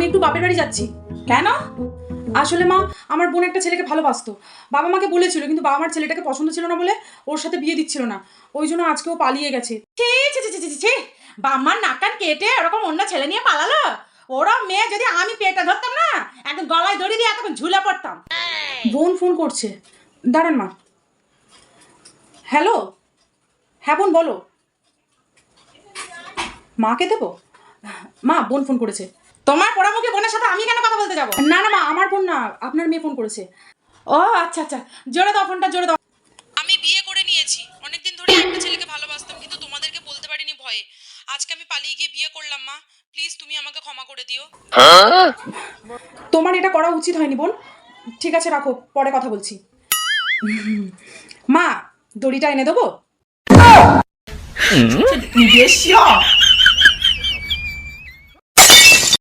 একটু বাপের বাড়ি যাচ্ছি। কেন? আসলে মা, আমার বোন একটা ছেলেকে ভালোবাসতো। বাবা মাকে বলেছিল, কিন্তু বাবা মার ছেলেটাকে পছন্দ ছিল না বলে ওর সাথে বিয়ে দিচ্ছিল না। ওই জন্য আজকে ও পালিয়ে গেছে। ছি ছি ছি ছি ছি, বাম্মার নাক কান কেটে ওরকম অন্য ছেলে নিয়ে পালালো। ওরা মেয়ে যদি আমি পেটে ধরতাম না, একদম গলায় দড়ি দিয়ে এতক্ষণ ঝুলে পড়তাম। বোন ফোন করছে, দাঁড়ান মা। হ্যালো, হ্যাঁ বোন বলো। মাকে দেবো? মা, বোন ফোন করেছে। তোমার পোড়ামুখী বোনের সাথে আমি কেন কথা বলতে যাবো? না না মা, আমার বোন না, আপনার মেয়ে ফোন করেছে। ও আচ্ছা আচ্ছা, জোরে দাও ফোনটা, জোরে দাও। আমি বিয়ে করে নিয়েছি। অনেকদিন ধরে একটা ছেলেকে ভালোবাসতাম, কিন্তু তোমাদেরকে বলতে পারিনি ভয়ে। আজকে আমি পালিয়ে গিয়ে বিয়ে করলাম মা। প্লিজ তুমি আমাকে ক্ষমা করে দিও। তোমার এটা করা উচিত হয়নি বোন। ঠিক আছে রাখো, পরে কথা বলছি। মা, দড়িটা এনে দেবো? 你别笑。